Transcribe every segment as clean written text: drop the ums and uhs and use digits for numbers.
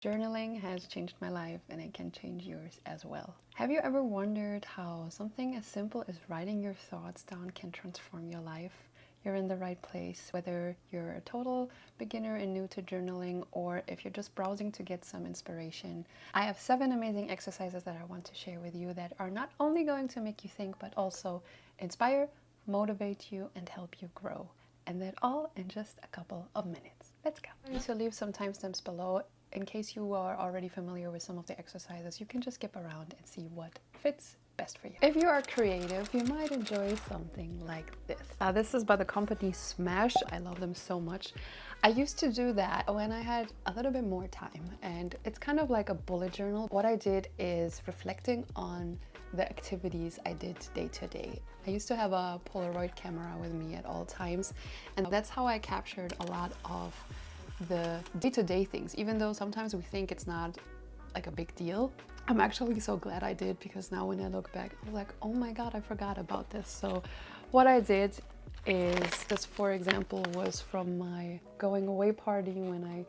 Journaling has changed my life and it can change yours as well. Have you ever wondered how something as simple as writing your thoughts down can transform your life? You're in the right place, whether you're a total beginner and new to journaling or if you're just browsing to get some inspiration. I have 7 amazing exercises that I want to share with you that are not only going to make you think, but also inspire, motivate you, and help you grow. And that all in just a couple of minutes. Let's go. I'm going to leave some timestamps below. In case you are already familiar with some of the exercises, you can just skip around and see what fits best for you. If you are creative, you might enjoy something like this. This is by the company Smash. I love them so much. I used to do that when I had a little bit more time, and it's kind of like a bullet journal. What I did is reflecting on the activities I did day to day. I used to have a Polaroid camera with me at all times, and that's how I captured a lot of the day-to-day things, even though sometimes we think it's not like a big deal. I'm actually so glad I did, because now when I look back, I was like, oh my god, I forgot about this. So what I did is, this for example was from my going away party when I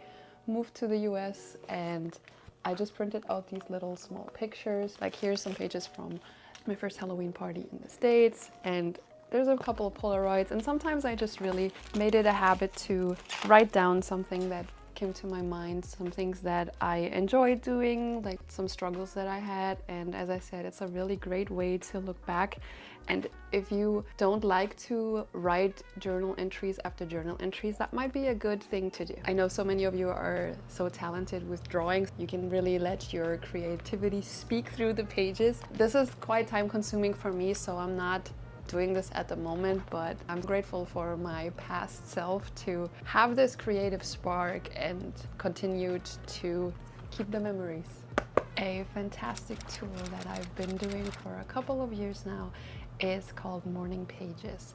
moved to the US, and I just printed out these little small pictures. Like, here's some pages from my first Halloween party in the States, and there's a couple of Polaroids, and sometimes I just really made it a habit to write down something that came to my mind, some things that I enjoyed doing, like some struggles that I had. And as I said, it's a really great way to look back. And if you don't like to write journal entries after journal entries, that might be a good thing to do. I know so many of you are so talented with drawing. You can really let your creativity speak through the pages. This is quite time consuming for me, so I'm not doing this at the moment, but I'm grateful for my past self to have this creative spark and continued to keep the memories. A fantastic tool that I've been doing for a couple of years now is called morning pages.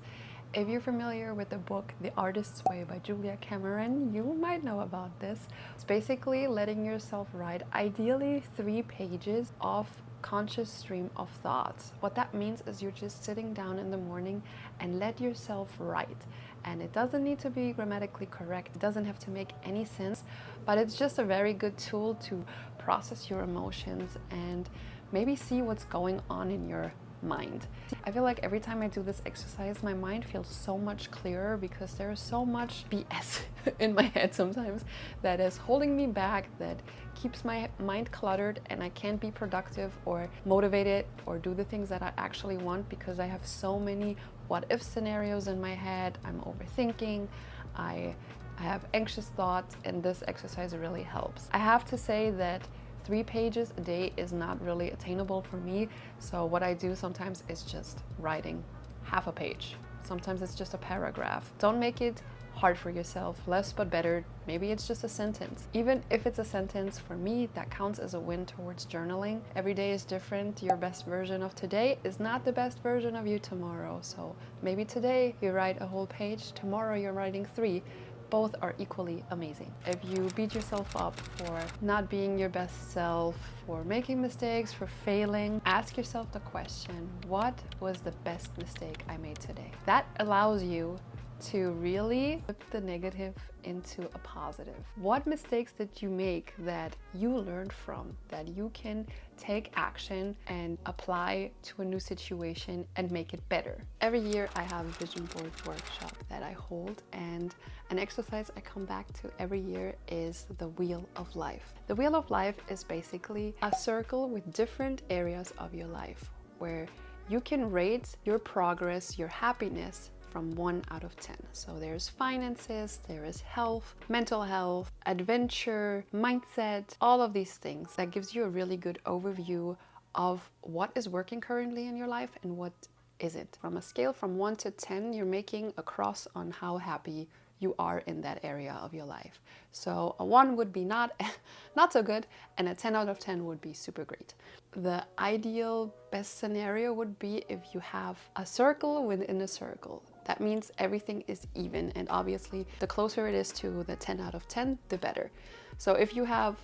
If you're familiar with the book The Artist's Way by Julia Cameron, you might know about this. It's basically letting yourself write ideally 3 pages of conscious stream of thoughts. What that means is you're just sitting down in the morning and let yourself write. And it doesn't need to be grammatically correct. It doesn't have to make any sense, but it's just a very good tool to process your emotions and maybe see what's going on in your mind. I feel like every time I do this exercise, my mind feels so much clearer, because there is so much BS in my head sometimes that is holding me back, that keeps my mind cluttered, and I can't be productive or motivated or do the things that I actually want, because I have so many what if scenarios in my head. I'm overthinking, I have anxious thoughts, and this exercise really helps. I have to say that 3 pages a day is not really attainable for me. So what I do sometimes is just writing half a page. Sometimes it's just a paragraph. Don't make it hard for yourself. Less but better. Maybe it's just a sentence. Even if it's a sentence, for me, that counts as a win towards journaling. Every day is different. Your best version of today is not the best version of you tomorrow. So maybe today you write a whole page, tomorrow you're writing 3. Both are equally amazing. If you beat yourself up for not being your best self, for making mistakes, for failing, ask yourself the question, what was the best mistake I made today? That allows you to really flip the negative into a positive. What mistakes did you make that you learned from, that you can take action and apply to a new situation and make it better? Every year I have a vision board workshop that I hold, and an exercise I come back to every year is the Wheel of Life. The Wheel of Life is basically a circle with different areas of your life where you can rate your progress, your happiness, from 1 out of 10. So there's finances, there is health, mental health, adventure, mindset, all of these things. That gives you a really good overview of what is working currently in your life and what isn't. From a scale from 1 to 10, you're making a cross on how happy you are in that area of your life. So a 1 would be not so good, and a 10 out of 10 would be super great. The ideal best scenario would be if you have a circle within a circle. That means everything is even, and obviously the closer it is to the 10 out of 10, the better. So if you have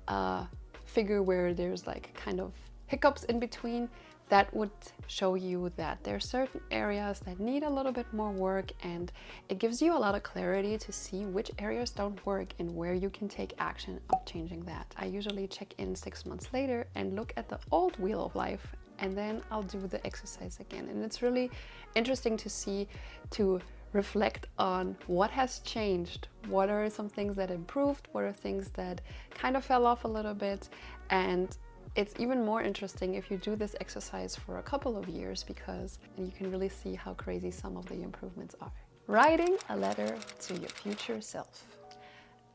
a figure where there's like kind of hiccups in between, That would show you that there are certain areas that need a little bit more work, and it gives you a lot of clarity to see which areas don't work and where you can take action of changing that. I usually check in 6 months later and look at the old wheel of life, and then I'll do the exercise again. And it's really interesting to see, to reflect on what has changed, what are some things that improved, what are things that kind of fell off a little bit. And it's even more interesting if you do this exercise for a couple of years, because you can really see how crazy some of the improvements are. Writing a letter to your future self.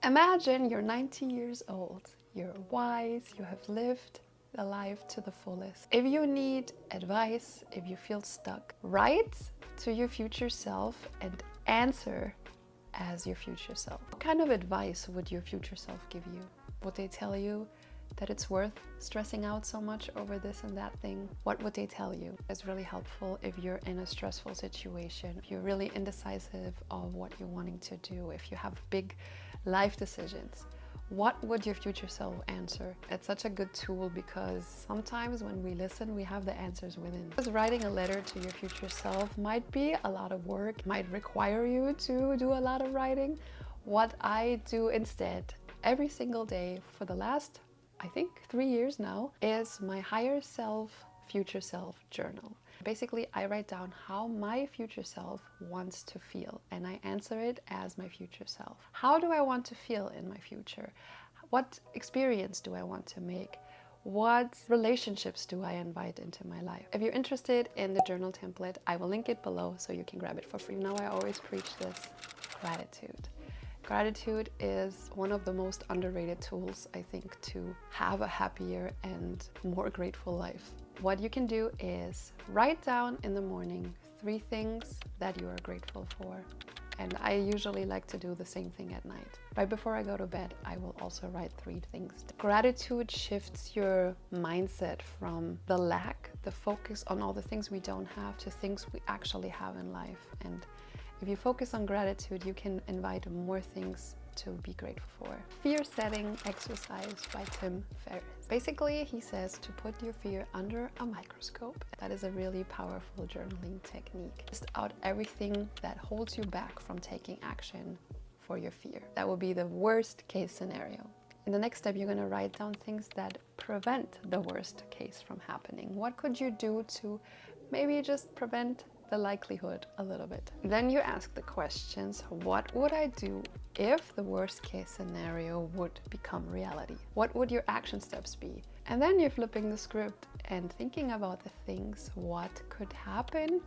Imagine you're 90 years old, you're wise, you have lived the life to the fullest. If you need advice, if you feel stuck, write to your future self and answer as your future self. What kind of advice would your future self give you? Would they tell you that it's worth stressing out so much over this and that thing? What would they tell you? It's really helpful if you're in a stressful situation, if you're really indecisive of what you're wanting to do, if you have big life decisions. What would your future self answer? It's such a good tool, because sometimes when we listen, we have the answers within. Because writing a letter to your future self might be a lot of work, might require you to do a lot of writing. What I do instead every single day for the last, I think, 3 years now, is my higher self, future self journal. Basically, I write down how my future self wants to feel, and I answer it as my future self. How do I want to feel in my future? What experience do I want to make? What relationships do I invite into my life? If you're interested in the journal template, I will link it below so you can grab it for free. Now, I always preach this: gratitude. Gratitude is one of the most underrated tools, I think, to have a happier and more grateful life. What you can do is write down in the morning 3 things that you are grateful for. And I usually like to do the same thing at night. Right before I go to bed, I will also write 3 things. Gratitude shifts your mindset from the lack, the focus on all the things we don't have, to things we actually have in life. And if you focus on gratitude, you can invite more things to be grateful for. Fear setting exercise by Tim Ferriss. Basically, he says to put your fear under a microscope. That is a really powerful journaling technique. List out everything that holds you back from taking action for your fear. That will be the worst case scenario. In the next step, you're going to write down things that prevent the worst case from happening. What could you do to maybe just prevent the likelihood a little bit? Then you ask the questions: what would I do if the worst case scenario would become reality? What would your action steps be? And then you're flipping the script and thinking about the things: what could happen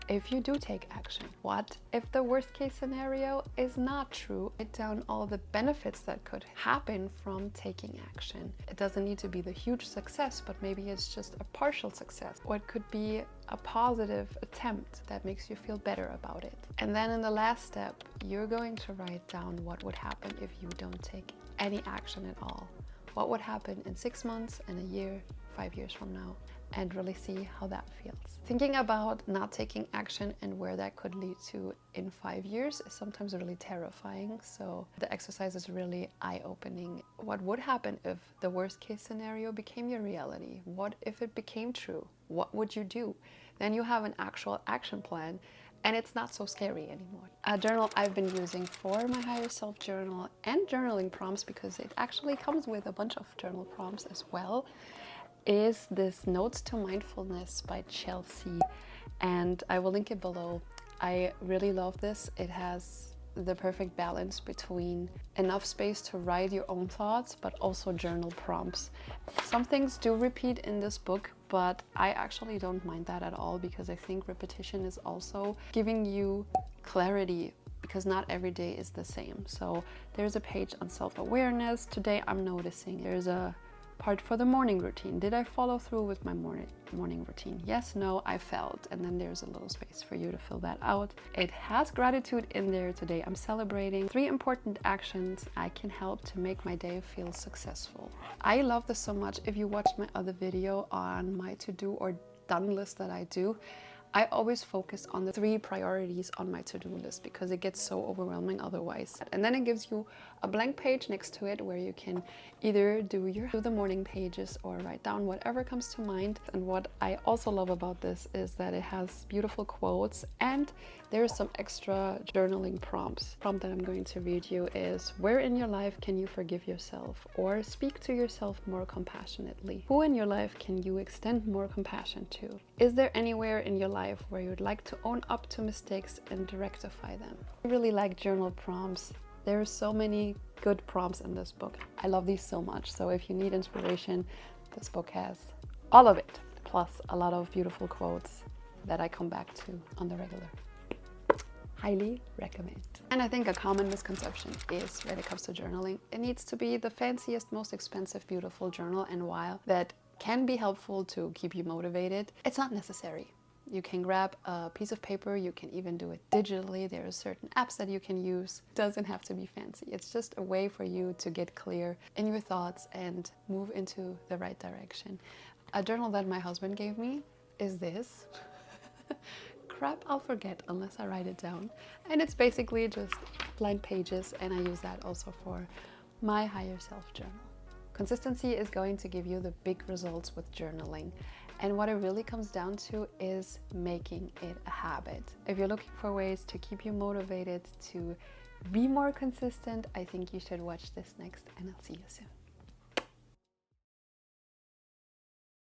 if you do take action? What if the worst case scenario is not true? Write down all the benefits that could happen from taking action. It doesn't need to be the huge success, but maybe it's just a partial success. Or it could be a positive attempt that makes you feel better about it. And then in the last step, you're going to write down what would happen if you don't take any action at all. What would happen in 6 months, and a year, 5 years from now, and really see how that feels. Thinking about not taking action and where that could lead to in 5 years is sometimes really terrifying. So the exercise is really eye-opening. What would happen if the worst case scenario became your reality? What if it became true? What would you do? Then you have an actual action plan, and it's not so scary anymore. A journal I've been using for my higher self journal and journaling prompts, because it actually comes with a bunch of journal prompts as well, is this Notes to Mindfulness by Chelsea, and I will link it below. I really love this. It has the perfect balance between enough space to write your own thoughts, but also journal prompts. Some things do repeat in this book, but I actually don't mind that at all, because I think repetition is also giving you clarity, because not every day is the same. So there's a page on self-awareness. Today I'm noticing there's a part for the morning routine. Did I follow through with my morning routine? Yes, no, I felt. And then there's a little space for you to fill that out. It has gratitude in there. Today I'm celebrating 3 important actions I can help to make my day feel successful. I love this so much. If you watched my other video on my to-do or done list that I do, I always focus on the 3 priorities on my to-do list because it gets so overwhelming otherwise. And then it gives you a blank page next to it where you can either do the morning pages or write down whatever comes to mind. And what I also love about this is that it has beautiful quotes and there's some extra journaling prompts. The prompt that I'm going to read you is, where in your life can you forgive yourself or speak to yourself more compassionately? Who in your life can you extend more compassion to? Is there anywhere in your life where you would like to own up to mistakes and rectify them? I really like journal prompts. There are so many good prompts in this book. I love these so much. So if you need inspiration, this book has all of it, plus a lot of beautiful quotes that I come back to on the regular. Highly recommend. And I think a common misconception is when it comes to journaling, it needs to be the fanciest, most expensive, beautiful journal, and while that can be helpful to keep you motivated, it's not necessary. You can grab a piece of paper, you can even do it digitally. There are certain apps that you can use. It doesn't have to be fancy. It's just a way for you to get clear in your thoughts and move into the right direction. A journal that my husband gave me is this. Crap, I'll forget unless I write it down. And it's basically just blank pages, and I use that also for my higher self journal. Consistency is going to give you the big results with journaling. And what it really comes down to is making it a habit. If you're looking for ways to keep you motivated to be more consistent, I think you should watch this next, and I'll see you soon.